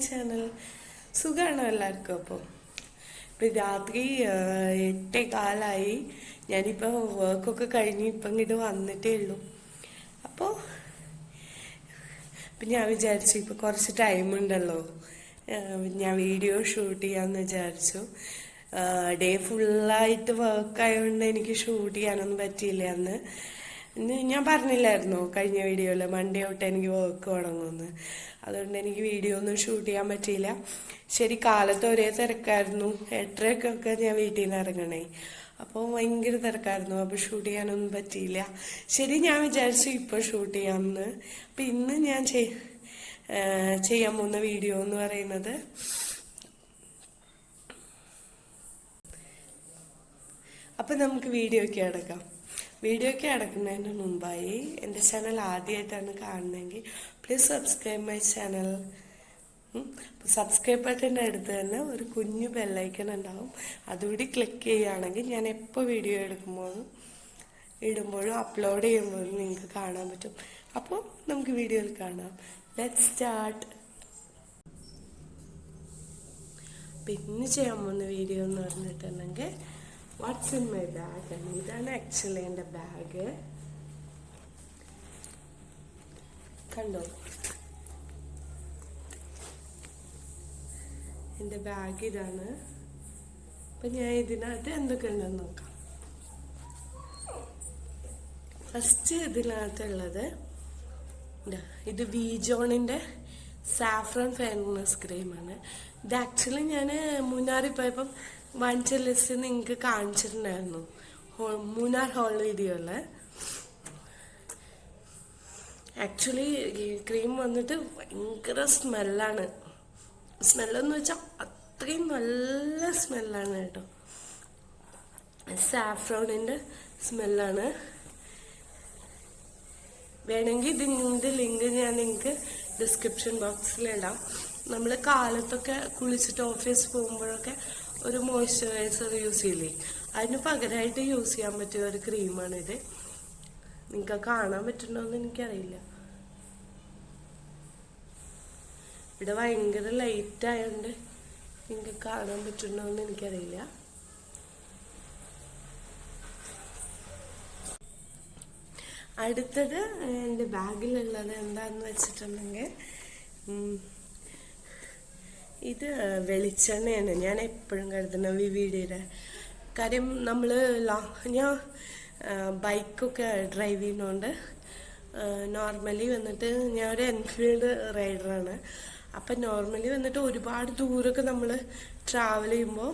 Channel. സുഖമാണോ എല്ലാവർക്കും? ഇപ്പം രാത്രി 8:15 ഞാനിപ്പോൾ വർക്കൊക്കെ കഴിഞ്ഞ് ഇപ്പം ഇങ്ങോട്ട് വന്നിട്ടേ ഉള്ളൂ. അപ്പോൾ ഞാൻ വിചാരിച്ചു ഇപ്പോൾ കുറച്ച് ടൈമുണ്ടല്ലോ, ഞാൻ വീഡിയോ ഷൂട്ട് ചെയ്യാമെന്ന് വിചാരിച്ചു. ഡേ ഫുള്ളായിട്ട് വർക്കായതുകൊണ്ട് എനിക്ക് ഷൂട്ട് ചെയ്യാനൊന്നും പറ്റിയില്ല. അന്ന് ഞാൻ പറഞ്ഞില്ലായിരുന്നോ കഴിഞ്ഞ വീഡിയോയിൽ മൺഡേ തൊട്ട് എനിക്ക് വർക്ക് തുടങ്ങുമെന്ന്. അതുകൊണ്ട് എനിക്ക് വീഡിയോ ഒന്നും ഷൂട്ട് ചെയ്യാൻ പറ്റിയില്ല. ശരി, കാലത്ത് ഒരേ തിരക്കായിരുന്നു. 8:30 ഞാൻ വീട്ടിൽ നിന്ന് ഇറങ്ങണേ. അപ്പോൾ ഭയങ്കര തിരക്കായിരുന്നു. അപ്പോൾ ഷൂട്ട് ചെയ്യാനൊന്നും പറ്റിയില്ല. ശരി, ഞാൻ വിചാരിച്ചു ഇപ്പോൾ ഷൂട്ട് ചെയ്യാമെന്ന്. അപ്പം ഇന്ന് ഞാൻ ചെയ്യാൻ പോകുന്ന വീഡിയോ എന്ന് പറയുന്നത്, അപ്പം നമുക്ക് വീഡിയോയ്ക്ക് അടക്കാം. വീഡിയോയ്ക്ക് അടക്കുന്നതിന് മുമ്പായി എൻ്റെ ചാനൽ ആദ്യമായിട്ടാണ് കാണുന്നതെങ്കിൽ please subscribe my channel. Subscribe ബട്ടൻ്റെ അടുത്ത് തന്നെ ഒരു കുഞ്ഞു ബെല്ലൈക്കൺ ഉണ്ടാവും. അതുകൂടി ക്ലിക്ക് ചെയ്യുകയാണെങ്കിൽ ഞാൻ എപ്പോൾ വീഡിയോ ഇടുമ്പോഴും അപ്ലോഡ് ചെയ്യുമ്പോഴും നിങ്ങൾക്ക് കാണാൻ പറ്റും. അപ്പോൾ നമുക്ക് വീഡിയോയിൽ കാണാം. Let's start. പിന്നെ ചെയ്യാൻ പോകുന്ന വീഡിയോ എന്ന് പറഞ്ഞിട്ടുണ്ടെങ്കിൽ വാട്ട്സ് ഇൻ മൈ ബാഗ്. ഇതാണ് ആക്ച്വലി എൻ്റെ ബാഗ്. കണ്ടോ, എൻ്റെ ബാഗ് ഇതാണ്. അപ്പം ഞാൻ ഇതിനകത്ത് എന്തൊക്കെ ഉണ്ടെന്ന് നോക്കാം. ഫസ്റ്റ് ഇതിനകത്തുള്ളത് ഇത് വിജോണിൻ്റെ സാഫ്രോൺ ഫെയർനെസ് ക്രീമാണ്. ഇത് ആക്ച്വലി ഞാൻ മൂന്നാറിൽ പോയപ്പം വാങ്ങിച്ച ലിസ്റ്റ് നിങ്ങൾക്ക് കാണിച്ചിട്ടുണ്ടായിരുന്നു മൂന്നാർ ഹോൾ വീഡിയോയിൽ. ആക്ച്വലി ഈ ക്രീം വന്നിട്ട് ഭയങ്കര സ്മെല്ലാണ്. സ്മെല്ലെന്ന് വെച്ചാൽ അത്രയും നല്ല സ്മെല്ലാണ് കേട്ടോ. സാഫ്രോണിൻ്റെ സ്മെല്ലാണ്. വേണമെങ്കിൽ ഇതിൻ്റെ ലിങ്ക് ഞാൻ നിങ്ങൾക്ക് ഡിസ്ക്രിപ്ഷൻ ബോക്സിലിടാം. നമ്മൾ കാലത്തൊക്കെ കുളിച്ചിട്ട് ഓഫീസിൽ പോകുമ്പോഴൊക്കെ ഒരു മോയ്സ്ചറൈസർ യൂസ് ചെയ്യില്ലേ, അതിന് പകരമായിട്ട് യൂസ് ചെയ്യാൻ പറ്റിയ ഒരു ക്രീമാണിത്. നിങ്ങൾക്ക് കാണാൻ പറ്റുന്നുണ്ടോയെന്ന് എനിക്കറിയില്ല. ഇവിടെ ഭയങ്കര ലൈറ്റ് ആയതുകൊണ്ട് നിങ്ങൾക്ക് കാണാൻ പറ്റുന്നുണ്ടോയെന്ന് എനിക്കറിയില്ല. അടുത്തത് എൻ്റെ ബാഗിലുള്ളത് എന്താണെന്ന് വെച്ചിട്ടുണ്ടെങ്കിൽ, ഇത് വെളിച്ചെണ്ണയാണ്. ഞാൻ എപ്പോഴും കരുതുന്ന വിവിഡിയുടെ കാര്യം. ഞാൻ ബൈക്കൊക്കെ ഡ്രൈവ് ചെയ്യുന്നതുകൊണ്ട് നോർമലി വന്നിട്ട് ഞാൻ ഒരു എൻഫീൽഡ് റൈഡറാണ്. അപ്പം നോർമലി വന്നിട്ട് ഒരുപാട് ദൂരമൊക്കെ നമ്മൾ ട്രാവൽ ചെയ്യുമ്പോൾ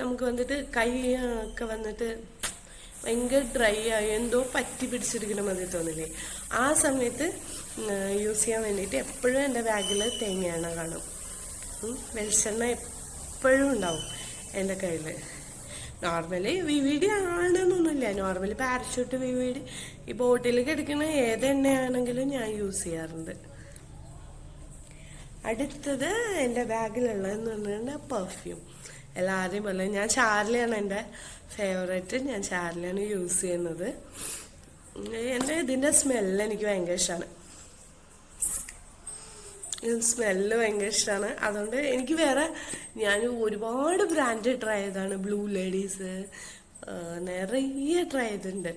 നമുക്ക് വന്നിട്ട് കൈ ഒക്കെ വന്നിട്ട് ഭയങ്കര ഡ്രൈ ആയി എന്തോ പറ്റി പിടിച്ചിരിക്കണ മതി തോന്നില്ലേ. ആ സമയത്ത് യൂസ് ചെയ്യാൻ വേണ്ടിയിട്ട് എപ്പോഴും എൻ്റെ ബാഗിൽ തേങ്ങയെണ്ണ കാണും. വെളിച്ചെണ്ണ എപ്പോഴും ഉണ്ടാവും എൻ്റെ കയ്യിൽ. നോർമലി വിവിഡി ആണെന്നൊന്നുമില്ല. നോർമലി പാരച്യൂട്ട്, വിവിഡി, ഈ ബോട്ടിലേക്ക് എടുക്കുന്ന ഏത് എണ്ണയാണെങ്കിലും ഞാൻ യൂസ് ചെയ്യാറുണ്ട്. അടുത്തത് എൻ്റെ ബാഗിലുള്ളതെന്ന് പറഞ്ഞാൽ പെർഫ്യൂം. എല്ലാവരെയും പോലെ ഞാൻ ചാർലിയാണ് എൻ്റെ ഫേവറേറ്റ്. ഞാൻ ചാർലിയാണ് യൂസ് ചെയ്യുന്നത്. ഇതിൻ്റെ സ്മെല്ല് എനിക്ക് ഭയങ്കര ഇഷ്ടമാണ്. സ്മെല്ല് ഭയങ്കര ഇഷ്ടമാണ്. അതുകൊണ്ട് എനിക്ക് ഞാൻ ഒരുപാട് ബ്രാൻഡ് ട്രൈ ചെയ്തതാണ്. ബ്ലൂ ലേഡീസ് നിറയെ ട്രൈ ചെയ്തിട്ടുണ്ട്.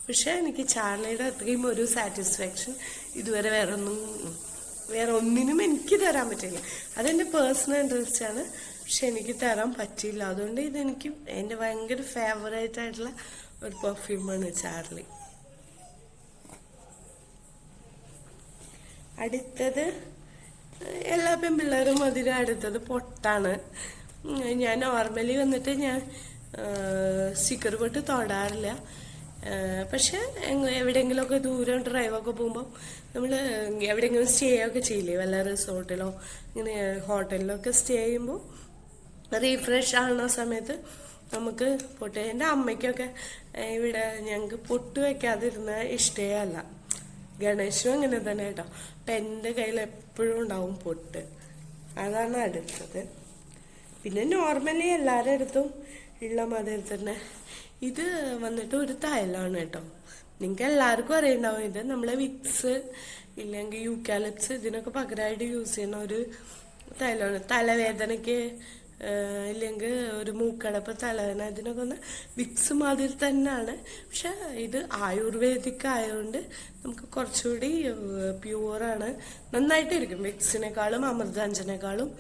പക്ഷെ എനിക്ക് ചാർലിയുടെ അത്രയും ഒരു സാറ്റിസ്ഫാക്ഷൻ ഇതുവരെ വേറെ ഒന്നിനും എനിക്ക് തരാൻ പറ്റില്ല. അതെൻ്റെ പേഴ്സണൽ ഇൻട്രസ്റ്റ് ആണ്. പക്ഷെ എനിക്ക് തരാൻ പറ്റിയില്ല. അതുകൊണ്ട് ഇതെനിക്ക് എൻ്റെ ഭയങ്കര ഫേവറേറ്റ് ആയിട്ടുള്ള ഒരു പെർഫ്യൂമാണ് ചാർലി. അടുത്തത് എല്ലാ പെൺപിള്ളേരും അതിന് അടുത്തത് പൊട്ടാണ്. ഞാൻ നോർമലി വന്നിട്ട് ഞാൻ സ്റ്റിക്കർ പൊട്ട് തൊടാറില്ല. പക്ഷെ എവിടെയെങ്കിലുമൊക്കെ ദൂരം ഡ്രൈവൊക്കെ പോകുമ്പോൾ നമ്മൾ എവിടെയെങ്കിലും സ്റ്റേ ഒക്കെ ചെയ്യില്ലേ, വല്ല റിസോർട്ടിലോ ഇങ്ങനെ ഹോട്ടലിലോ ഒക്കെ സ്റ്റേ ചെയ്യുമ്പോൾ റീഫ്രഷ് ആകുന്ന സമയത്ത് നമുക്ക് പൊട്ട്. എൻ്റെ അമ്മയ്ക്കൊക്കെ ഇവിടെ ഞങ്ങൾക്ക് പൊട്ട് വയ്ക്കാതിരുന്ന ഇഷ്ടമേ അല്ല. ഗണേശും അങ്ങനെ തന്നെ കേട്ടോ. അപ്പം എൻ്റെ കയ്യിൽ എപ്പോഴും ഉണ്ടാവും പൊട്ട്. അതാണ് അടുത്തത്. പിന്നെ നോർമലി എല്ലാവരുടെ അടുത്തും ഉള്ള മാതിരി തന്നെ ഇത് വന്നിട്ട് ഒരു തൈലാണ് കേട്ടോ. നിങ്ങൾക്ക് എല്ലാവർക്കും അറിയുണ്ടാവും. ഇത് നമ്മളെ വിക്സ് ഇല്ലെങ്കിൽ യൂക്കാലിപ്സ് ഇതിനൊക്കെ പകരമായിട്ട് യൂസ് ചെയ്യുന്ന ഒരു തലവേദനയ്ക്ക് ഇല്ലെങ്കിൽ ഒരു മൂക്കടപ്പ്, തലവേദന, ഇതിനൊക്കെ ഒന്ന് വിക്സ് മാതിരി തന്നെയാണ്. പക്ഷെ ഇത് ആയുർവേദിക് ആയതുകൊണ്ട് നമുക്ക് കുറച്ചുകൂടി പ്യുവറാണ്, നന്നായിട്ടിരിക്കും. വിക്സിനേക്കാളും അമൃതാഞ്ജനേക്കാളും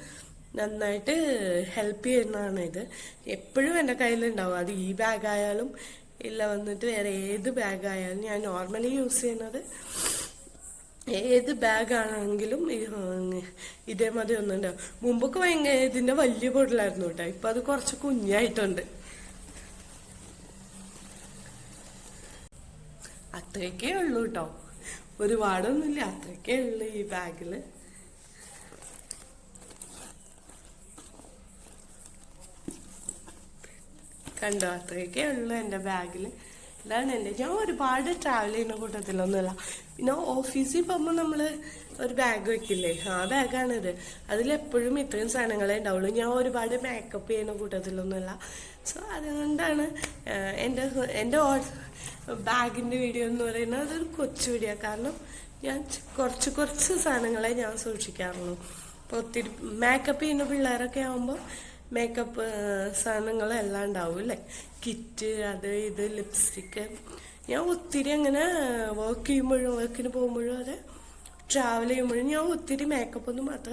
നന്നായിട്ട് ഹെൽപ്പ് ചെയ്യുന്നതാണ് ഇത്. എപ്പോഴും എൻ്റെ കയ്യിലുണ്ടാവും. അത് ഈ ബാഗായാലും ഇല്ല വന്നിട്ട് വേറെ ഏത് ബാഗായാലും ഞാൻ നോർമലി യൂസ് ചെയ്യുന്നത് ഏത് ബാഗാണെങ്കിലും ഇതേമാതിരി ഒന്നുണ്ടാവും. മുമ്പൊക്കെ ഭയങ്കര ഇതിന്റെ വലിയ ബോട്ടിലായിരുന്നു കേട്ടോ. ഇപ്പൊ അത് കുറച്ച് കുഞ്ഞായിട്ടുണ്ട്. അത്രയൊക്കെ ഉള്ളൂ കേട്ടോ, ഒരുപാടൊന്നുമില്ല, അത്രയൊക്കെ ഉള്ളു ഈ ബാഗില്. കണ്ടോ, അത്രയൊക്കെ ഉള്ളു എൻ്റെ ബാഗിൽ. ഇതാണ് എൻ്റെ. ഞാൻ ഒരുപാട് ട്രാവൽ ചെയ്യുന്ന കൂട്ടത്തിലൊന്നുമില്ല. പിന്നെ ഓഫീസിൽ പോകുമ്പോൾ നമ്മൾ ഒരു ബാഗ് വെക്കില്ലേ, ആ ബാഗാണിത്. അതിലെപ്പോഴും ഇത്രയും സാധനങ്ങളെ ഉണ്ടാവുള്ളൂ. ഞാൻ ഒരുപാട് മേക്കപ്പ് ചെയ്യുന്ന കൂട്ടത്തിലൊന്നുമില്ല. സോ അതുകൊണ്ടാണ് എൻ്റെ ബാഗിൻ്റെ വീഡിയോ എന്ന് പറയുന്നത് അതൊരു കൊച്ചു വീഡിയോ. കാരണം ഞാൻ കുറച്ച് സാധനങ്ങളെ ഞാൻ സൂക്ഷിക്കാറുള്ളൂ. അപ്പോൾ ഒത്തിരി മേക്കപ്പ് ചെയ്യുന്ന പിള്ളേരൊക്കെ ആകുമ്പോൾ മേക്കപ്പ് സാധനങ്ങളെല്ലാം ഉണ്ടാവും അല്ലേ, കിറ്റ്, അത് ഇത്, ലിപ്സ്റ്റിക്ക്. ഞാൻ ഒത്തിരി അങ്ങനെ വർക്കിന് പോകുമ്പോഴും അതെ ട്രാവൽ ചെയ്യുമ്പോഴും ഞാൻ ഒത്തിരി മേക്കപ്പ് ഒന്നും അത്ര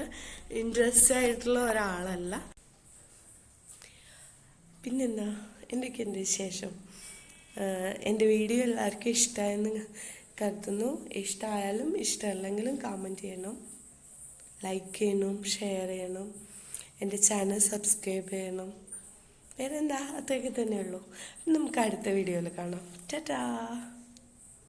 ഇൻട്രസ്റ്റ് ആയിട്ടുള്ള ഒരാളല്ല. പിന്നെന്താ, എന്തൊക്കെയുണ്ട് വിശേഷം? എൻ്റെ വീഡിയോ എല്ലാവർക്കും ഇഷ്ടമായെന്ന് കരുതുന്നു. ഇഷ്ടമായാലും ഇഷ്ടമല്ലെങ്കിലും കമൻറ്റ് ചെയ്യണം, ലൈക്ക് ചെയ്യണം, ഷെയർ ചെയ്യണം, എൻ്റെ ചാനൽ സബ്സ്ക്രൈബ് ചെയ്യണം. വേറെ എന്താ, അത്രയൊക്കെ തന്നെയുള്ളൂ. നമുക്ക് അടുത്ത വീഡിയോയിൽ കാണാം. ടാറ്റാ.